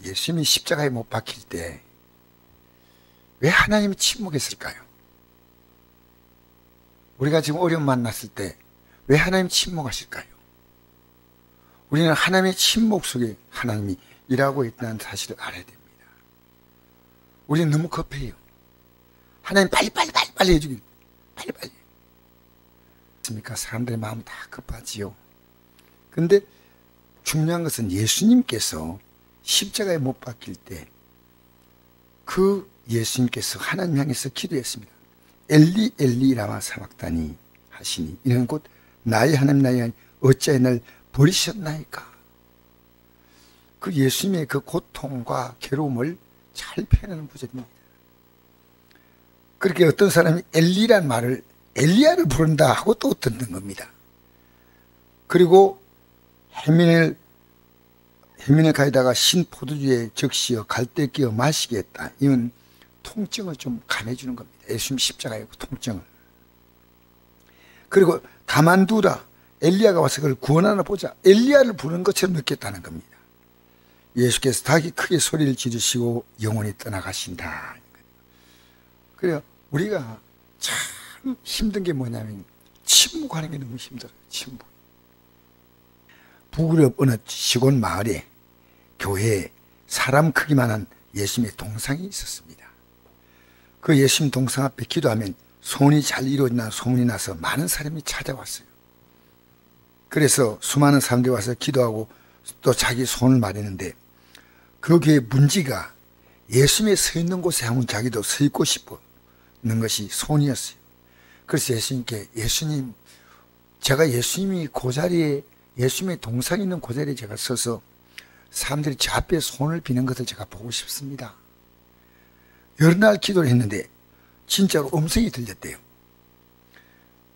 예수님이 십자가에 못 박힐 때 왜 하나님이 침묵했을까요? 우리가 지금 어려움 만났을 때 왜 하나님이 침묵하실까요? 우리는 하나님의 침묵 속에 하나님이 일하고 있다는 사실을 알아야 됩니다. 우리는 너무 급해요. 하나님 빨리 해주기. 빨리. 그렇습니까? 사람들의 마음은 다 급하지요. 근데 중요한 것은 예수님께서 십자가에 못 박힐 때 그 예수님께서 하나님 향해서 기도했습니다. 엘리 엘리 라마 사박다니 하시니, 이는 곧 나의 하나님 나의 하나님 어찌하여 날 버리셨나이까. 그 예수님의 그 고통과 괴로움을 잘 표현하는 구절입니다. 그렇게 어떤 사람이 엘리란 말을 엘리야를 부른다 하고 또 듣는 겁니다. 그리고 해민을 가에다가 신 포도주에 적시어 갈대 끼어 마시게 했다. 이건 통증을 좀 감해주는 겁니다. 예수님 십자가의 통증을. 그리고 가만두라. 엘리야가 와서 그걸 구원하나 보자. 엘리야를 부르는 것처럼 느꼈다는 겁니다. 예수께서 닭이 크게 소리를 지르시고 영원히 떠나가신다. 그래요. 우리가 참 힘든 게 뭐냐면 침묵하는 게 너무 힘들어요. 침묵. 북유럽 어느 시골 마을에 교회에 사람 크기만한 예수님의 동상이 있었습니다. 그 예수님 동상 앞에 기도하면 소원이 잘 이루어진다는 소문이 나서 많은 사람이 찾아왔어요. 그래서 수많은 사람들이 와서 기도하고 또 자기 소원을 말했는데, 그 교회 문지가 예수님이 서 있는 곳에 하면 자기도 서 있고 싶는 것이 소원이었어요. 그래서 예수님께, 예수님, 제가 예수님이 그 자리에, 예수님의 동상이 있는 그 자리에 제가 서서 사람들이 제 앞에 손을 비는 것을 제가 보고 싶습니다. 여러 날 기도를 했는데 진짜로 음성이 들렸대요.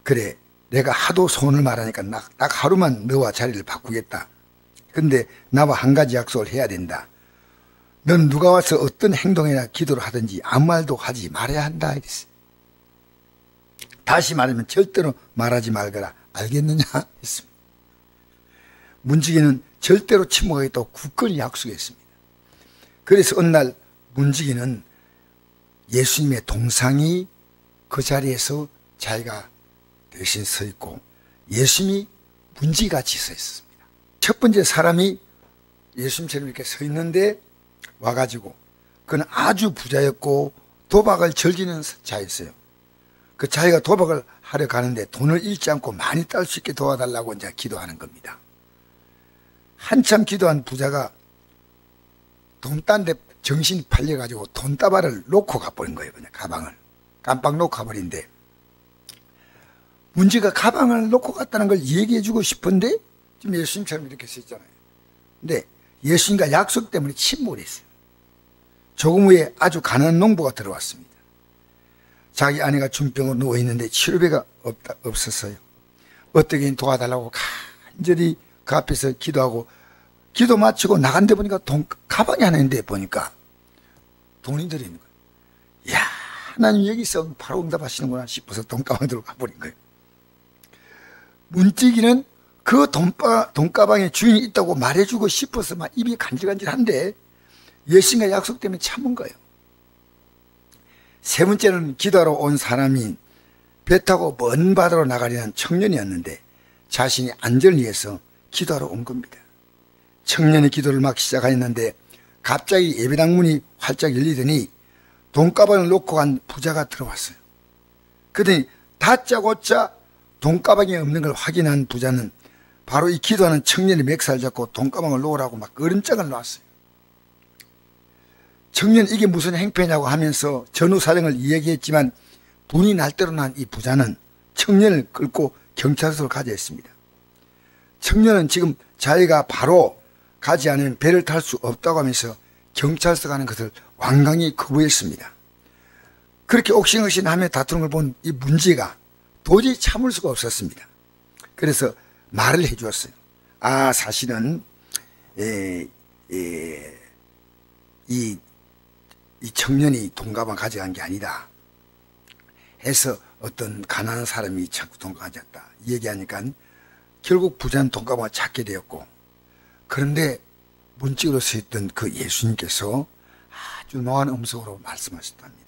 그래, 내가 하도 소원을 말하니까 딱 하루만 너와 자리를 바꾸겠다. 근데 나와 한 가지 약속을 해야 된다. 넌 누가 와서 어떤 행동이나 기도를 하든지 아무 말도 하지 말아야 한다 이랬어요. 다시 말하면 절대로 말하지 말거라. 알겠느냐 했습니다. 문지기는 절대로 침묵하겠다고 굳건히 약속했습니다. 그래서 어느 날 문지기는 예수님의 동상이 그 자리에서 자기가 대신 서 있고 예수님이 문지기같이 서 있었습니다. 첫 번째 사람이 예수님처럼 이렇게 서 있는데 와가지고, 그는 아주 부자였고 도박을 즐기는 자였어요. 그 자기가 도박을 하려 가는데 돈을 잃지 않고 많이 딸 수 있게 도와달라고 이제 기도하는 겁니다. 한참 기도한 부자가 돈 딴 데 정신이 팔려가지고 돈다발을 놓고 가버린 거예요. 그냥 가방을 깜빡 놓고 가버린데, 문제가 가방을 놓고 갔다는 걸 얘기해주고 싶은데 지금 예수님처럼 이렇게 서 있잖아요. 근데 예수님과 약속 때문에 침묵을 했어요. 조금 후에 아주 가난한 농부가 들어왔습니다. 자기 아내가 중병으로 누워있는데 치료비가 없었어요. 어떻게 도와달라고 간절히 그 앞에서 기도하고, 기도 마치고 나간 데 보니까 가방이 하나 있는데 보니까 돈이 들어있는 거예요. 이야, 하나님 여기서 바로 응답하시는구나 싶어서 돈가방 들고 가버린 거예요. 문지기는 그 돈가방에 주인이 있다고 말해주고 싶어서 막 입이 간질간질한데 예수님과 약속 때문에 참은 거예요. 세 번째는 기도하러 온 사람이 배 타고 먼 바다로 나가려는 청년이었는데 자신이 안전을 위해서 기도하러 온 겁니다. 청년이 기도를 막 시작했는데 갑자기 예배당 문이 활짝 열리더니 돈가방을 놓고 간 부자가 들어왔어요. 그러더니 다짜고짜 돈가방이 없는 걸 확인한 부자는 바로 이 기도하는 청년의 맥살 잡고 돈가방을 놓으라고 막 걸음장을 놨어요. 청년 이게 무슨 행패냐고 하면서 전후 사정을 이야기했지만 분이 날 대로 난 이 부자는 청년을 끌고 경찰서로 가자 했습니다. 청년은 지금 자기가 바로 가지 않으면 배를 탈 수 없다고 하면서 경찰서 가는 것을 완강히 거부했습니다. 그렇게 옥신옥신하며 다투는 걸 본 이 문지가 도저히 참을 수가 없었습니다. 그래서 말을 해주었어요. 아, 사실은 이 청년이 돈가방 가져간 게 아니다 해서 어떤 가난한 사람이 자꾸 돈가방 가져갔다 얘기하니까 결국 부자는 돈가방을 찾게 되었고, 그런데 문찍으로 서 있던 그 예수님께서 아주 노한 음성으로 말씀하셨답니다.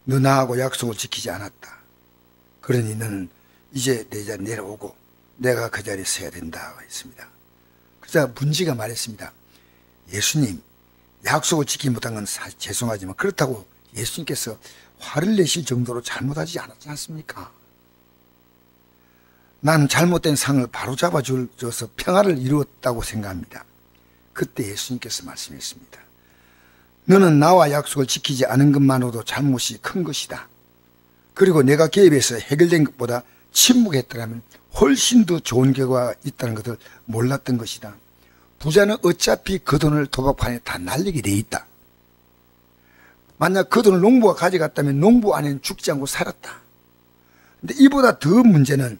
너 나하고 약속을 지키지 않았다. 그러니 너는 이제 내 자리에 내려오고 내가 그 자리에 서야 된다고 했습니다. 그러자 문지가 말했습니다. 예수님, 약속을 지키지 못한 건 사실 죄송하지만 그렇다고 예수님께서 화를 내실 정도로 잘못하지 않았지 않습니까? 난 잘못된 상을 바로잡아 줘서 평화를 이루었다고 생각합니다. 그때 예수님께서 말씀했습니다. 너는 나와 약속을 지키지 않은 것만으로도 잘못이 큰 것이다. 그리고 내가 개입해서 해결된 것보다 침묵했더라면 훨씬 더 좋은 결과가 있다는 것을 몰랐던 것이다. 부자는 어차피 그 돈을 도박판에 다 날리게 돼 있다. 만약 그 돈을 농부가 가져갔다면 농부 안에는 죽지 않고 살았다. 근데 이보다 더 문제는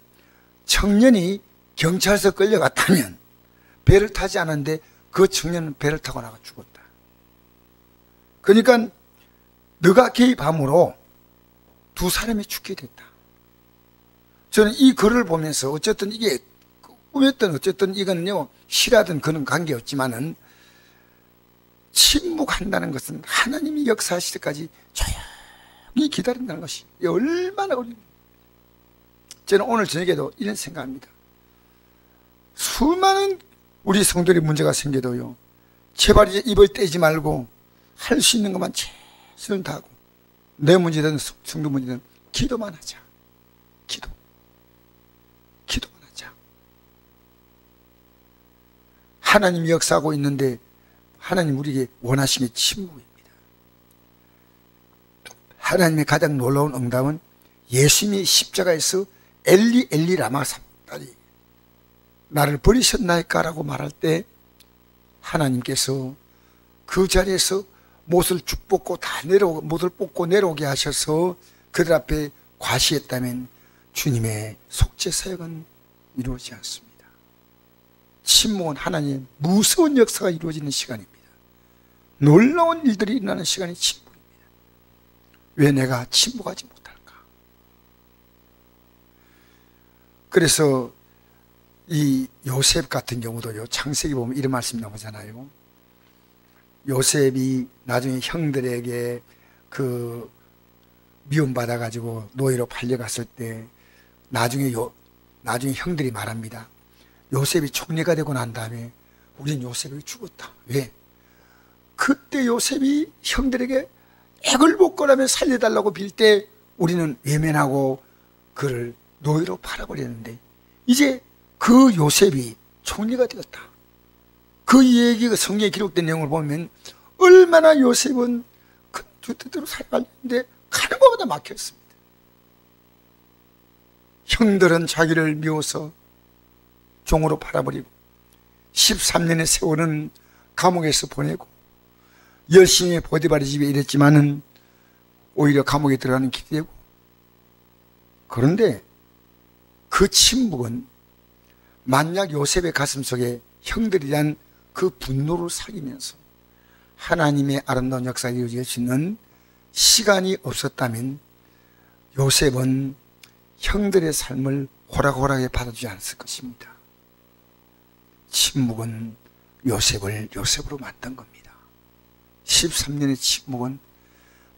청년이 경찰서 끌려갔다면 배를 타지 않았는데 그 청년은 배를 타고 나가 죽었다. 그러니까 너가 개입함으로 두 사람이 죽게 됐다. 저는 이 글을 보면서 어쨌든 이게 꿈이었던 어쨌든 이거는요 실하든 그런 관계였지만은 침묵한다는 것은 하나님이 역사하실 때까지 조용히 기다린다는 것이 얼마나 어려운. 저는 오늘 저녁에도 이런 생각합니다. 수많은 우리 성도들이 문제가 생겨도요 제발 이제 입을 떼지 말고 할 수 있는 것만 최선을 다하고 내 문제든 성도 문제든 기도만 하자. 기도만 하자. 하나님이 역사하고 있는데 하나님 우리에게 원하시는 게 침묵입니다. 하나님의 가장 놀라운 응답은 예수님이 십자가에서 엘리 엘리 라마 sabachthani 나를 버리셨나이까 라고 말할 때 하나님께서 그 자리에서 못을 쭉 뽑고 못을 뽑고 내려오게 하셔서 그들 앞에 과시했다면 주님의 속죄 사역은 이루어지지 않습니다. 침묵은 하나님의 무서운 역사가 이루어지는 시간입니다. 놀라운 일들이 일어나는 시간이 침묵입니다. 왜 내가 침묵하지 못할까? 그래서 이 요셉 같은 경우도요 창세기 보면 이런 말씀 나오잖아요. 요셉이 나중에 형들에게 그 미움받아 가지고 노예로 팔려갔을 때 나중에 형들이 말합니다. 요셉이 총리가 되고 난 다음에 우린 요셉이 죽었다. 왜? 그때 요셉이 형들에게 액을 먹거라며 살려달라고 빌 때 우리는 외면하고 그를 노예로 팔아버렸는데 이제 그 요셉이 총리가 되었다. 그 얘기가 성경에 기록된 내용을 보면 얼마나 요셉은 큰 뜻대로 살아가는데 가는 것보다 막혔습니다. 형들은 자기를 미워서 종으로 팔아버리고 13년의 세월은 감옥에서 보내고 열심히 보디바리 집에 일했지만은 오히려 감옥에 들어가는 길이 되고 그런데 그 침묵은 만약 요셉의 가슴속에 형들에 대한 그 분노를 사귀면서 하나님의 아름다운 역사가 이루어질 수 있는 시간이 없었다면 요셉은 형들의 삶을 호락호락하게 받아주지 않았을 것입니다. 침묵은 요셉을 요셉으로 만든 겁니다. 13년의 침묵은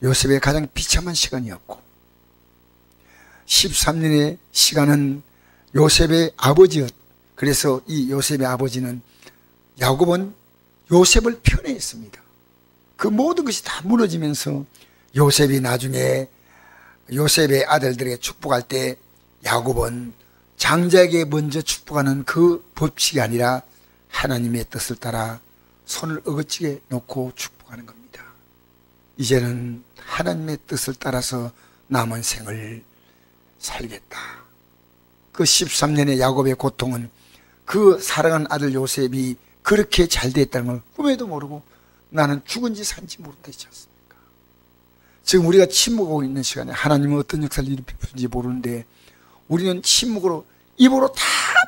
요셉의 가장 비참한 시간이었고 13년의 시간은 요셉의 아버지였. 그래서 이 요셉의 아버지는 야곱은 요셉을 편애했습니다. 그 모든 것이 다 무너지면서 요셉이 나중에 요셉의 아들들에게 축복할 때 야곱은 장자에게 먼저 축복하는 그 법칙이 아니라 하나님의 뜻을 따라 손을 어거지게 놓고 축복하는 겁니다. 이제는 하나님의 뜻을 따라서 남은 생을 살겠다. 그 13년의 야곱의 고통은 그 사랑하는 아들 요셉이 그렇게 잘 됐다는 걸 꿈에도 모르고 나는 죽은지 산지 모른다 했지 않습니까? 지금 우리가 침묵하고 있는 시간에 하나님은 어떤 역사를 일으키는지 모르는데 우리는 침묵으로 입으로 다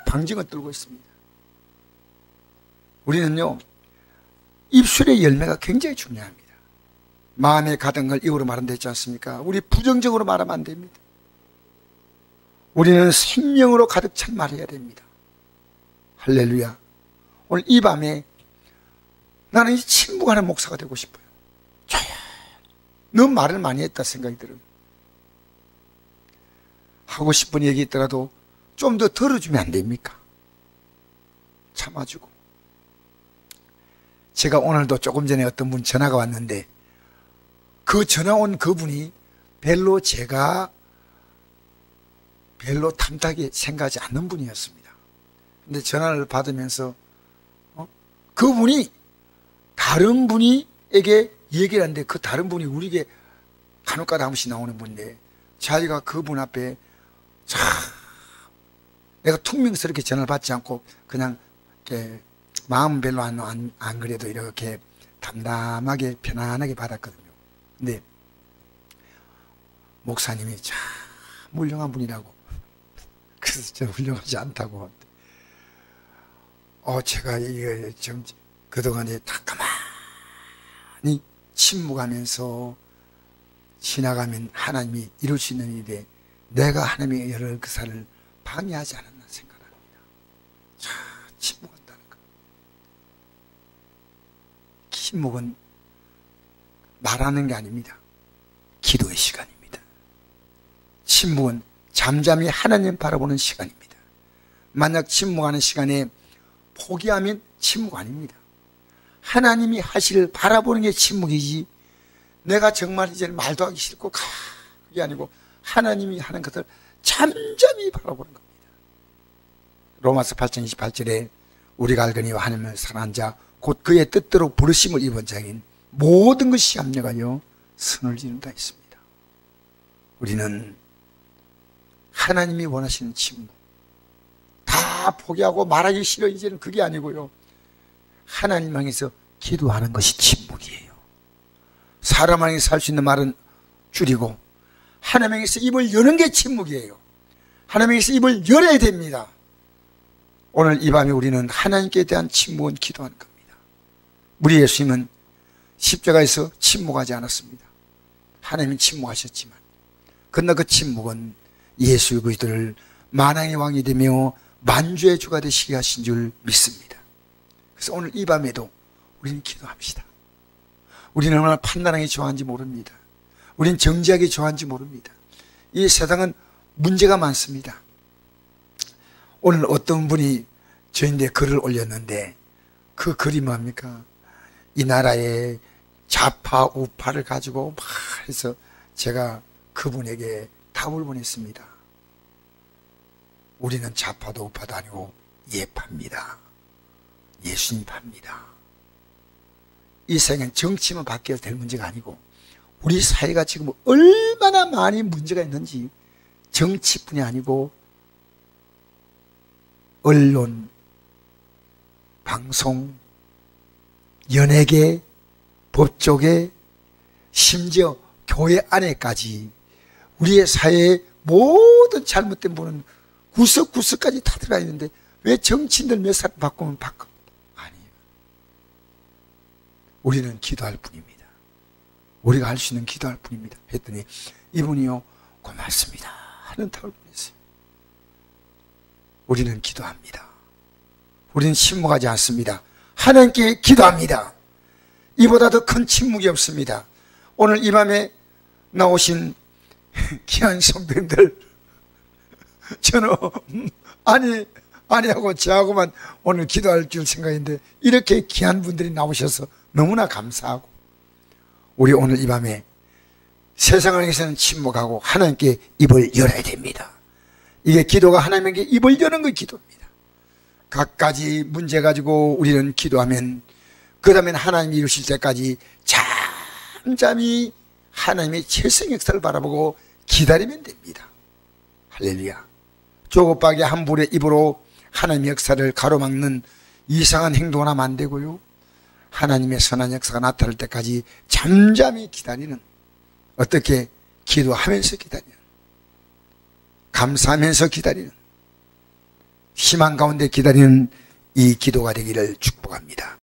방증을 떨고 있습니다. 우리는요 입술의 열매가 굉장히 중요합니다. 마음에 가득한 걸 입으로 말한다 했지 않습니까? 우리 부정적으로 말하면 안 됩니다. 우리는 생명으로 가득 찬 말을 해야 됩니다. 할렐루야. 오늘 이 밤에 나는 이 침묵하는 목사가 되고 싶어요. 너무 말을 많이 했다 생각이 들어요. 하고 싶은 얘기 있더라도 좀 더 들어주면 안 됩니까? 참아주고. 제가 오늘도 조금 전에 어떤 분 전화가 왔는데 그 전화 온 그분이 제가 별로 탐탁하게 생각하지 않는 분이었습니다. 근데 전화를 받으면서 그분이 다른 분이에게 얘기를 하는데 그 다른 분이 우리에게 간혹가다 한 번씩 나오는 분인데 자기가 그분 앞에 참 내가 퉁명스럽게 전화를 받지 않고 그냥 이렇게 마음은 별로 안 그래도 이렇게 담담하게 편안하게 받았거든요. 근데 목사님이 참 훌륭한 분이라고. 그래서 저는 훌륭하지 않다고. 제가 이게 좀 그동안에 다 가만히 침묵하면서 지나가면 하나님이 이룰 수 있는 일에 내가 하나님의 열을 그 사를 방해하지 않았나 생각합니다. 자, 침묵한다는 거. 침묵은 말하는 게 아닙니다. 기도의 시간입니다. 침묵은 잠잠히 하나님 바라보는 시간입니다. 만약 침묵하는 시간에 포기하면 침묵 아닙니다. 하나님이 하시를 바라보는 게 침묵이지 내가 정말 이제 말도 하기 싫고 그게 아니고 하나님이 하는 것을 잠잠히 바라보는 겁니다. 로마서 8장 28절에 우리가 알거니와 하나님을 사랑한 자 곧 그의 뜻대로 부르심을 입은 자인 모든 것이 합력하여 선을 이룬다 했습니다. 우리는 하나님이 원하시는 침묵 다 포기하고 말하기 싫어 이제는 그게 아니고요. 하나님 향해서 기도하는 것이 침묵이에요. 사람 향해서 할 수 있는 말은 줄이고 하나님 향해서 입을 여는 게 침묵이에요. 하나님 향해서 입을 열어야 됩니다. 오늘 이 밤에 우리는 하나님께 대한 침묵은 기도하는 겁니다. 우리 예수님은 십자가에서 침묵하지 않았습니다. 하나님은 침묵하셨지만 그러나 그 침묵은 예수 그리스도를 만왕의 왕이 되며 만주의 주가 되시게 하신 줄 믿습니다. 그래서 오늘 이 밤에도 우리는 기도합시다. 우리는 얼마나 판단하기 좋아하는지 모릅니다. 우리는 정지하기 좋아하는지 모릅니다. 이 세상은 문제가 많습니다. 오늘 어떤 분이 저인데 글을 올렸는데 그 글이 뭡니까? 이 나라의 좌파 우파를 가지고 막 해서 제가 그분에게 답을 보냈습니다. 우리는 좌파도 우파도 아니고 예파입니다. 예수님 파입니다. 이 세상엔 정치만 바뀌어도 될 문제가 아니고 우리 사회가 지금 얼마나 많이 문제가 있는지 정치뿐이 아니고 언론, 방송, 연예계, 법조계, 심지어 교회 안에까지 우리의 사회의 모든 잘못된 부분은 구석구석까지 다 들어가 있는데 왜 정치인들 몇 사람 바꾸면 바꿔? 아니에요. 우리는 기도할 뿐입니다. 우리가 할 수 있는 기도할 뿐입니다. 했더니 이분이요 고맙습니다 하는 답을 보냈어요. 우리는 기도합니다. 우리는 침묵하지 않습니다. 하나님께 기도합니다. 이보다 더 큰 침묵이 없습니다. 오늘 이 밤에 나오신 귀한 성도님들 저는 아니하고 저하고만 오늘 기도할 줄 생각인데 이렇게 귀한 분들이 나오셔서 너무나 감사하고 우리 오늘 이 밤에 세상을 위해서는 침묵하고 하나님께 입을 열어야 됩니다. 이게 기도가 하나님에게 입을 여는 게 기도입니다. 갖가지 문제 가지고 우리는 기도하면 그 다음에 하나님이 이루실 때까지 잠잠히 하나님의 최선 역사를 바라보고 기다리면 됩니다. 할렐루야. 조급하게 함부의 입으로 하나님의 역사를 가로막는 이상한 행동을 하면 안 되고요. 하나님의 선한 역사가 나타날 때까지 잠잠히 기다리는 어떻게 기도하면서 기다리는 감사하면서 기다리는 희망 가운데 기다리는 이 기도가 되기를 축복합니다.